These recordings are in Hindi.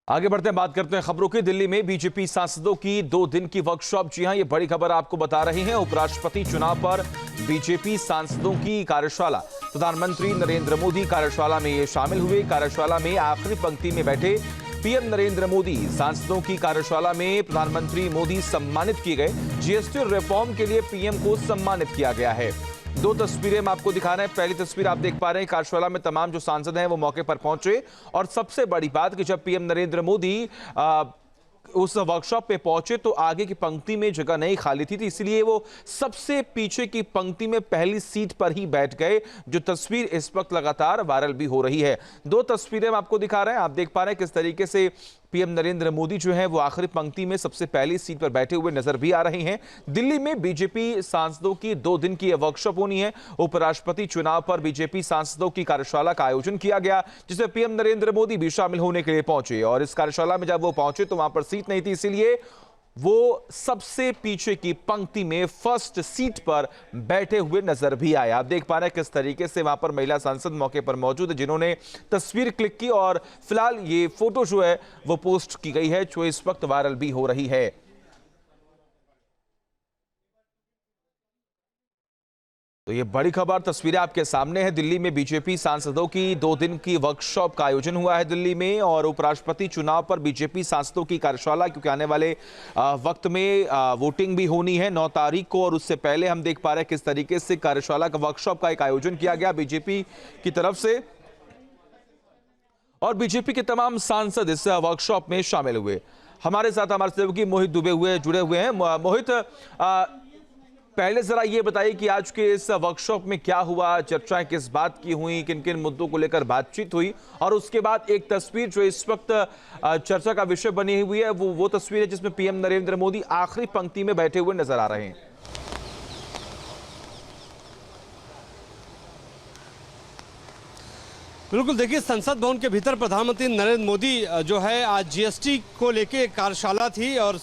आगे बढ़ते हैं, बात करते हैं खबरों की। दिल्ली में बीजेपी सांसदों की 2 दिन की वर्कशॉप। जी हां, ये बड़ी खबर आपको बता रहे हैं। उपराष्ट्रपति चुनाव पर बीजेपी सांसदों की कार्यशाला। प्रधानमंत्री नरेंद्र मोदी कार्यशाला में ये शामिल हुए। कार्यशाला में आखिरी पंक्ति में बैठे पीएम नरेंद्र मोदी। सांसदों की कार्यशाला में प्रधानमंत्री मोदी सम्मानित किए गए। जीएसटी रिफॉर्म के लिए पीएम को सम्मानित किया गया है। 2 तस्वीरें हम आपको दिखा रहे हैं। पहली तस्वीर आप देख पा रहे हैं, कार्यशाला में तमाम जो सांसद हैं वो मौके पर पहुंचे। और सबसे बड़ी बात कि जब पीएम नरेंद्र मोदी उस वर्कशॉप पे पहुंचे तो आगे की पंक्ति में जगह नहीं खाली थी, इसलिए वो सबसे पीछे की पंक्ति में पहली सीट पर ही बैठ गए। जो तस्वीर इस वक्त लगातार वायरल भी हो रही है। 2 तस्वीरें हम आपको दिखा रहे हैं। आप देख पा रहे हैं किस तरीके से पीएम नरेंद्र मोदी जो है वो आखिरी पंक्ति में सबसे पहली सीट पर बैठे हुए नजर भी आ रहे हैं। दिल्ली में बीजेपी सांसदों की 2 दिन की वर्कशॉप होनी है। उपराष्ट्रपति चुनाव पर बीजेपी सांसदों की कार्यशाला का आयोजन किया गया, जिसमें पीएम नरेंद्र मोदी भी शामिल होने के लिए पहुंचे। और इस कार्यशाला में जब वो पहुंचे तो वहां पर सीट नहीं थी, इसीलिए वो सबसे पीछे की पंक्ति में फर्स्ट सीट पर बैठे हुए नजर भी आए। आप देख पा रहे हैं किस तरीके से वहां पर महिला सांसद मौके पर मौजूद है, जिन्होंने तस्वीर क्लिक की। और फिलहाल ये फोटो जो है वो पोस्ट की गई है, जो इस वक्त वायरल भी हो रही है। तो ये बड़ी खबर, तस्वीरें आपके सामने है। दिल्ली में बीजेपी सांसदों की 2 दिन की वर्कशॉप का आयोजन हुआ है दिल्ली में। और उपराष्ट्रपति चुनाव पर बीजेपी सांसदों की कार्यशाला, क्योंकि आने वाले वक्त में वोटिंग भी होनी है 9 तारीख को। और उससे पहले हम देख पा रहे हैं किस तरीके से कार्यशाला का वर्कशॉप का एक आयोजन किया गया बीजेपी की तरफ से। और बीजेपी के तमाम सांसद इस वर्कशॉप में शामिल हुए। हमारे साथ हमारे सहयोगी मोहित दुबे जुड़े हुए हैं। मोहित, पहले जरा ये बताइए कि आज के इस वर्कशॉप में क्या हुआ, चर्चाएं किस बात की हुई, किन किन मुद्दों को लेकर बातचीत हुई। और उसके बाद एक तस्वीर जो इस वक्त चर्चा का विषय बनी हुई है वो तस्वीर है जिसमें पीएम नरेंद्र मोदी आखिरी पंक्ति में बैठे हुए नजर आ रहे हैं। बिल्कुल, देखिए, संसद भवन के भीतर प्रधानमंत्री नरेंद्र मोदी जो है आज जीएसटी को लेके कार्यशाला थी और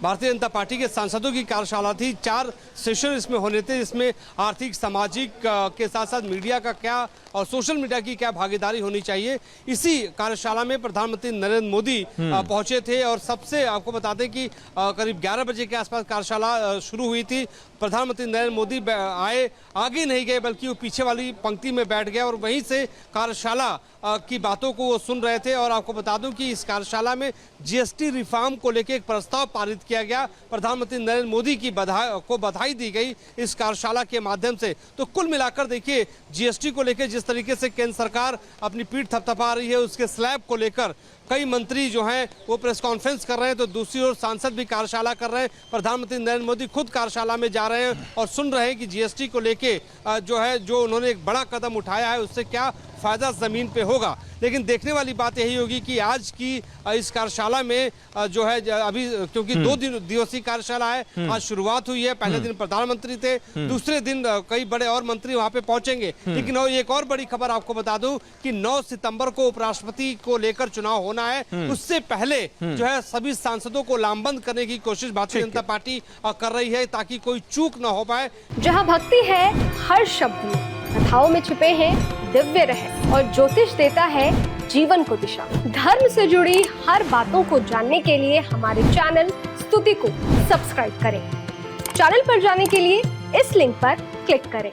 भारतीय जनता पार्टी के सांसदों की कार्यशाला थी। 4 सेशन इसमें होने थे, जिसमें आर्थिक, सामाजिक के साथ साथ मीडिया का क्या और सोशल मीडिया की क्या भागीदारी होनी चाहिए। इसी कार्यशाला में प्रधानमंत्री नरेंद्र मोदी पहुंचे थे। और सबसे आपको बता दें कि करीब 11 बजे के आसपास कार्यशाला शुरू हुई थी। प्रधानमंत्री नरेंद्र मोदी आगे नहीं गए, बल्कि वो पीछे वाली पंक्ति में बैठ गए और वहीं से कार्यशाला की बातों को वो सुन रहे थे। और आपको बता दूं कि इस कार्यशाला में जीएसटी रिफॉर्म को लेकर एक प्रस्ताव पारित किया गया। प्रधानमंत्री नरेंद्र मोदी की बधाई दी गई इस कार्यशाला के माध्यम से। तो कुल मिलाकर देखिए, जीएसटी को लेकर जिस तरीके से केंद्र सरकार अपनी पीठ थपथपा रही है, उसके स्लैब को लेकर कई मंत्री जो हैं वो प्रेस कॉन्फ्रेंस कर रहे हैं, तो दूसरी ओर सांसद भी कार्यशाला कर रहे हैं। प्रधानमंत्री नरेंद्र मोदी खुद कार्यशाला में जा रहे हैं और सुन रहे हैं कि जीएसटी को लेके जो उन्होंने एक बड़ा कदम उठाया है उससे क्या फायदा जमीन पे होगा। लेकिन देखने वाली बात यही होगी कि आज की इस कार्यशाला में जो है अभी, क्योंकि 2 दिवसीय कार्यशाला है, आज शुरुआत हुई है। पहले दिन प्रधानमंत्री थे, दूसरे दिन कई बड़े और मंत्री वहां पे पहुंचेंगे। लेकिन एक और बड़ी खबर आपको बता दूं कि 9 सितंबर को उपराष्ट्रपति को लेकर चुनाव होना है। उससे पहले जो है सभी सांसदों को लामबंद करने की कोशिश भारतीय जनता पार्टी कर रही है, ताकि कोई चूक न हो पाए। जहाँ भक्ति है हर शब्द में, कथाओं में छुपे हैं दिव्य रहस्य, और ज्योतिष देता है जीवन को दिशा। धर्म से जुड़ी हर बातों को जानने के लिए हमारे चैनल स्तुति को सब्सक्राइब करें। चैनल पर जाने के लिए इस लिंक पर क्लिक करें।